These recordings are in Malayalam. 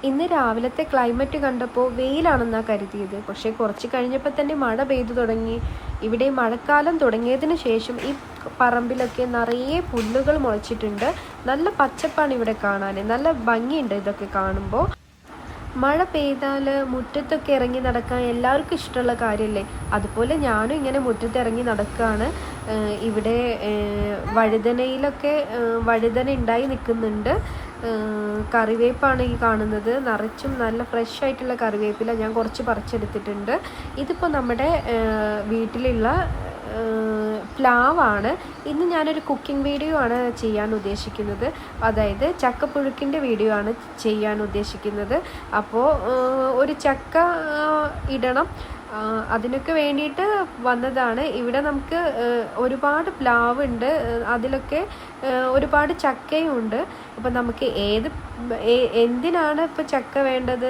ഇന്ന് രാവിലത്തെ ക്ലൈമറ്റ് കണ്ടപ്പോൾ വെയിലാണെന്നാണ് കരുതിയത്. പക്ഷേ കുറച്ച് കഴിഞ്ഞപ്പോൾ തന്നെ മഴ പെയ്തു തുടങ്ങി. ഇവിടെ മഴക്കാലം തുടങ്ങിയതിന് ശേഷം ഈ പറമ്പിലൊക്കെ നിറയെ പുല്ലുകൾ മുളച്ചിട്ടുണ്ട്. നല്ല പച്ചപ്പാണ് ഇവിടെ കാണാൻ. നല്ല ഭംഗിയുണ്ട് ഇതൊക്കെ കാണുമ്പോൾ. മഴ പെയ്താൽ മുറ്റത്തൊക്കെ ഇറങ്ങി നടക്കാൻ എല്ലാവർക്കും ഇഷ്ടമുള്ള കാര്യമല്ലേ. അതുപോലെ ഞാനും ഇങ്ങനെ മുറ്റത്ത് ഇറങ്ങി നടക്കുകയാണ്. ഇവിടെ വഴുതനയിലൊക്കെ വഴുതന ഉണ്ടായി നിൽക്കുന്നുണ്ട്. കറിവേപ്പാണ് ഈ കാണുന്നത്. നിറച്ചും നല്ല ഫ്രഷ് ആയിട്ടുള്ള കറിവേപ്പില ഞാൻ കുറച്ച് പറിച്ചെടുത്തിട്ടുണ്ട്. ഇതിപ്പോൾ നമ്മുടെ വീട്ടിലുള്ള പ്ലാവാണ്. ഇന്ന് ഞാനൊരു കുക്കിംഗ് വീഡിയോ ആണ് ചെയ്യാൻ ഉദ്ദേശിക്കുന്നത്. അതായത് ചക്കപ്പുഴുക്കിൻ്റെ വീഡിയോ ആണ് ചെയ്യാൻ ഉദ്ദേശിക്കുന്നത്. അപ്പോൾ ഒരു ചക്ക ഇടണം, അതിനൊക്കെ വേണ്ടിയിട്ട് വന്നതാണ്. ഇവിടെ നമുക്ക് ഒരുപാട് പ്ലാവ് ഉണ്ട്, അതിലൊക്കെ ഒരുപാട് ചക്കയും ഉണ്ട്. അപ്പോൾ നമുക്ക് എന്തിനാണ് ഇപ്പോൾ ചക്ക വേണ്ടത്?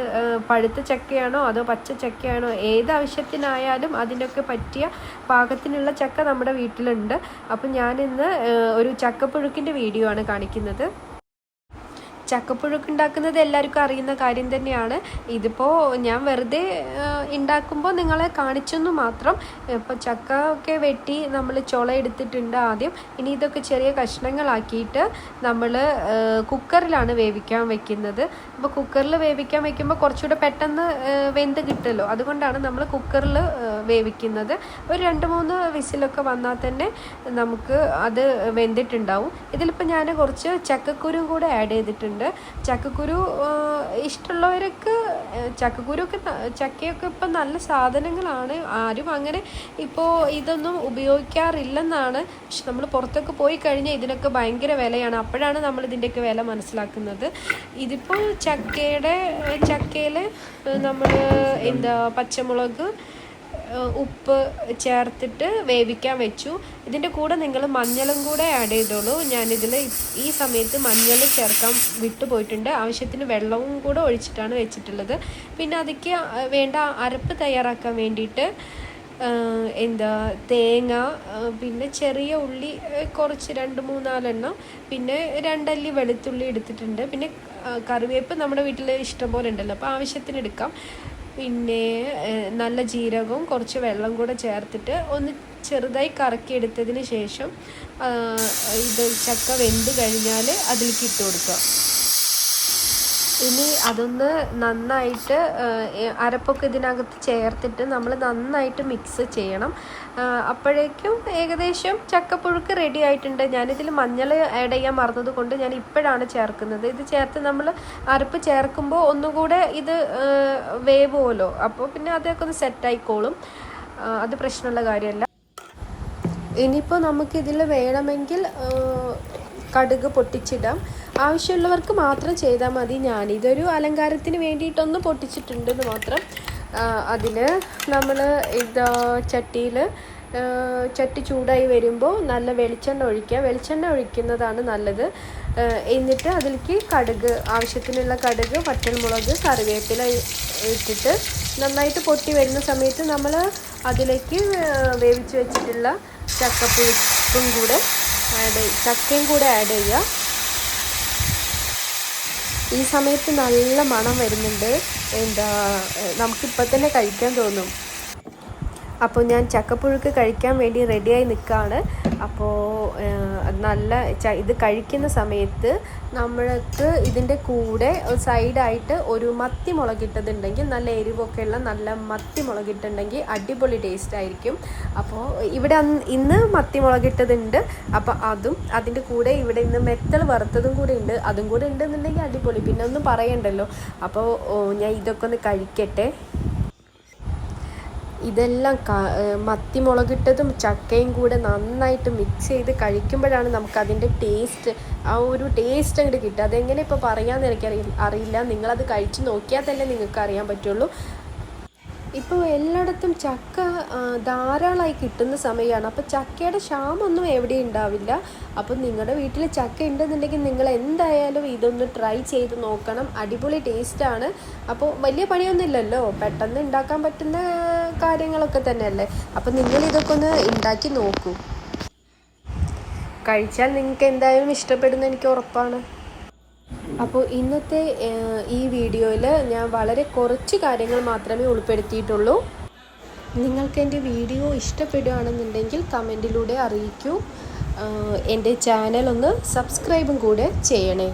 പഴുത്ത ചക്കയാണോ അതോ പച്ച ചക്കയാണോ? ഏതാവശ്യത്തിനായാലും അതിനൊക്കെ പറ്റിയ പാകത്തിനുള്ള ചക്ക നമ്മുടെ വീട്ടിലുണ്ട്. അപ്പോൾ ഞാനിന്ന് ഒരു ചക്കപ്പുഴുക്കിൻ്റെ വീഡിയോ ആണ് കാണിക്കുന്നത്. ചക്കപ്പുഴുക്ക് ഉണ്ടാക്കുന്നത് എല്ലാവർക്കും അറിയുന്ന കാര്യം തന്നെയാണ്. ഇതിപ്പോൾ ഞാൻ വെറുതെ ഉണ്ടാക്കുമ്പോൾ നിങ്ങളെ കാണിച്ചെന്നു മാത്രം. ഇപ്പോൾ ചക്ക ഒക്കെ വെട്ടി നമ്മൾ ചുള എടുത്തിട്ടുണ്ട് ആദ്യം. ഇനി ഇതൊക്കെ ചെറിയ കഷ്ണങ്ങളാക്കിയിട്ട് നമ്മൾ കുക്കറിലാണ് വേവിക്കാൻ വെക്കുന്നത്. അപ്പോൾ കുക്കറിൽ വേവിക്കാൻ വെക്കുമ്പോൾ കുറച്ചുകൂടെ പെട്ടെന്ന് വെന്ത് കിട്ടുമല്ലോ, അതുകൊണ്ടാണ് നമ്മൾ കുക്കറിൽ വേവിക്കുന്നത്. ഒരു 2-3 വിസിലൊക്കെ വന്നാൽ തന്നെ നമുക്ക് അത് വെന്തിട്ടുണ്ടാവും. ഇതിലിപ്പോൾ ഞാൻ കുറച്ച് ചക്കക്കുരു കൂടെ ആഡ് ചെയ്തിട്ടുണ്ട്. ചക്കക്കുരു ഇഷ്ടമുള്ളവർക്ക് ചക്കയൊക്കെ ഇപ്പം നല്ല സാധനങ്ങളാണ്. ആരും അങ്ങനെ ഇപ്പോൾ ഇതൊന്നും ഉപയോഗിക്കാറില്ലെന്നാണ്. പക്ഷെ നമ്മൾ പുറത്തൊക്കെ പോയി കഴിഞ്ഞാൽ ഇതിനൊക്കെ ഭയങ്കര വിലയാണ്. അപ്പോഴാണ് നമ്മൾ ഇതിൻ്റെയൊക്കെ വില മനസ്സിലാക്കുന്നത്. ഇതിപ്പോൾ ചക്കയിൽ നമ്മൾ പച്ചമുളക് ഉപ്പ് ചേർത്തിട്ട് വേവിക്കാൻ വെച്ചു. ഇതിൻ്റെ കൂടെ നിങ്ങൾ മഞ്ഞളും കൂടെ ആഡ് ചെയ്തോളൂ. ഞാനിതിൽ ഈ സമയത്ത് മഞ്ഞൾ ചേർക്കാൻ വിട്ടുപോയിട്ടുണ്ട്. ആവശ്യത്തിന് വെള്ളവും കൂടെ ഒഴിച്ചിട്ടാണ് വെച്ചിട്ടുള്ളത്. പിന്നെ അതിക്ക് വേണ്ട അരപ്പ് തയ്യാറാക്കാൻ വേണ്ടിയിട്ട് തേങ്ങ, പിന്നെ ചെറിയ ഉള്ളി കുറച്ച് 2-3-4 എണ്ണം, പിന്നെ 2 അല്ലി വെളുത്തുള്ളി എടുത്തിട്ടുണ്ട്. പിന്നെ കറിവേപ്പ് നമ്മുടെ വീട്ടിൽ ഇഷ്ടം പോലെ ഉണ്ടല്ലോ, അപ്പോൾ ആവശ്യത്തിന് എടുക്കാം. പിന്നെ നല്ല ജീരകവും കുറച്ച് വെള്ളം കൂടെ ചേർത്തിട്ട് ഒന്ന് ചെറുതായി കറക്കിയെടുത്തതിന് ശേഷം ഇത് ചക്ക വെന്ത് കഴിഞ്ഞാൽ അതിലേക്ക് ഇട്ട് കൊടുക്കുക. ഇനി അതൊന്ന് നന്നായിട്ട് അരപ്പൊക്കെ ഇതിനകത്ത് ചേർത്തിട്ട് നമ്മൾ നന്നായിട്ട് മിക്സ് ചെയ്യണം. അപ്പോഴേക്കും ഏകദേശം ചക്കപ്പുഴുക്ക് റെഡി ആയിട്ടുണ്ട്. ഞാനിതിൽ മഞ്ഞൾ ആഡ് ചെയ്യാൻ മറന്നത് കൊണ്ട് ഞാൻ ഇപ്പോഴാണ് ചേർക്കുന്നത്. ഇത് ചേർത്ത് നമ്മൾ അരപ്പ് ചേർക്കുമ്പോൾ ഒന്നുകൂടെ ഇത് വേവുമല്ലോ, അപ്പോൾ പിന്നെ അതൊക്കെ ഒന്ന് സെറ്റായിക്കോളും. അത് പ്രശ്നമുള്ള കാര്യമല്ല. ഇനിയിപ്പോൾ നമുക്കിതിൽ വേണമെങ്കിൽ കടുക് പൊട്ടിച്ചിടാം. ആവശ്യമുള്ളവർക്ക് മാത്രം ചെയ്താൽ മതി. ഞാനിതൊരു അലങ്കാരത്തിന് വേണ്ടിയിട്ടൊന്ന് പൊട്ടിച്ചിട്ടുണ്ടെന്ന് മാത്രം. അതിൽ നമ്മൾ ചട്ടി ചൂടായി വരുമ്പോൾ നല്ല വെളിച്ചെണ്ണ ഒഴിക്കുക. വെളിച്ചെണ്ണ ഒഴിക്കുന്നതാണ് നല്ലത്. എന്നിട്ട് അതിലേക്ക് ആവശ്യത്തിനുള്ള കടുക്, വറ്റൽമുളക്, കറിവേപ്പില ഇട്ടിട്ട് നന്നായിട്ട് പൊട്ടി വരുന്ന സമയത്ത് നമ്മൾ അതിലേക്ക് വേവിച്ച് വെച്ചിട്ടുള്ള ചക്കയും കൂടെ ആഡ് ചെയ്യുക. ഈ സമയത്ത് നല്ല മണം വരുന്നുണ്ട്. നമുക്കിപ്പോൾ തന്നെ കഴിക്കാൻ തോന്നും. അപ്പോൾ ഞാൻ ചക്കപ്പുഴുക്ക് കഴിക്കാൻ വേണ്ടി റെഡിയായി നിൽക്കുകയാണ്. അപ്പോൾ ഇത് കഴിക്കുന്ന സമയത്ത് നമ്മൾക്ക് ഇതിൻ്റെ കൂടെ സൈഡായിട്ട് ഒരു മത്തി മുളകിട്ടതുണ്ടെങ്കിൽ, നല്ല എരിവൊക്കെയുള്ള നല്ല മത്തി മുളകിട്ടുണ്ടെങ്കിൽ അടിപൊളി ടേസ്റ്റ് ആയിരിക്കും. അപ്പോൾ ഇവിടെ ഇന്ന് മത്തി മുളകിട്ടതുണ്ട്. അപ്പോൾ അതിൻ്റെ കൂടെ ഇവിടെ ഇന്ന് മെത്തൽ വറുത്തതും കൂടെ ഉണ്ട്. അതും കൂടെ ഉണ്ടെന്നുണ്ടെങ്കിൽ അടിപൊളി, പിന്നെ ഒന്നും പറയണ്ടല്ലോ. അപ്പോൾ ഞാൻ ഇതൊക്കെ ഒന്ന് കഴിക്കട്ടെ. ഇതെല്ലാം മത്തി മുളകിട്ടതും ചക്കയും കൂടെ നന്നായിട്ട് മിക്സ് ചെയ്ത് കഴിക്കുമ്പോഴാണ് നമുക്കതിൻ്റെ ഒരു ടേസ്റ്റ് അങ്ങോട്ട് കിട്ടുക. അതെങ്ങനെ ഇപ്പോൾ പറയാമെന്ന് എനിക്കറിയില്ല. നിങ്ങളത് കഴിച്ച് നോക്കിയാൽ തന്നെ നിങ്ങൾക്ക് അറിയാൻ പറ്റുള്ളൂ. ഇപ്പോൾ എല്ലായിടത്തും ചക്ക ധാരാളമായി കിട്ടുന്ന സമയമാണ്. അപ്പോൾ ചക്കയുടെ ക്ഷാമൊന്നും എവിടെയും ഉണ്ടാവില്ല. അപ്പോൾ നിങ്ങളുടെ വീട്ടിൽ ചക്ക ഉണ്ടെന്നുണ്ടെങ്കിൽ നിങ്ങൾ എന്തായാലും ഇതൊന്ന് ട്രൈ ചെയ്ത് നോക്കണം. അടിപൊളി ടേസ്റ്റാണ്. അപ്പോൾ വലിയ പണിയൊന്നുമില്ലല്ലോ, പെട്ടെന്ന് ഉണ്ടാക്കാൻ പറ്റുന്ന കാര്യങ്ങളൊക്കെ തന്നെയല്ലേ. അപ്പോൾ നിങ്ങളിതൊക്കെ ഒന്ന് ഉണ്ടാക്കി നോക്കൂ. കഴിച്ചാൽ നിങ്ങൾക്ക് എന്തായാലും ഇഷ്ടപ്പെടുന്ന എനിക്ക് ഉറപ്പാണ്. അപ്പോൾ ഇന്നത്തെ ഈ വീഡിയോയിൽ ഞാൻ വളരെ കുറച്ച് കാര്യങ്ങൾ മാത്രമേ ഉൾപ്പെടുത്തിയിട്ടുള്ളൂ. നിങ്ങൾക്ക് എൻ്റെ വീഡിയോ ഇഷ്ടപ്പെടുകയാണെന്നുണ്ടെങ്കിൽ കമൻറ്റിലൂടെ അറിയിക്കൂ. എൻ്റെ ചാനൽ ഒന്ന് സബ്സ്ക്രൈബും കൂടെ ചെയ്യണേ.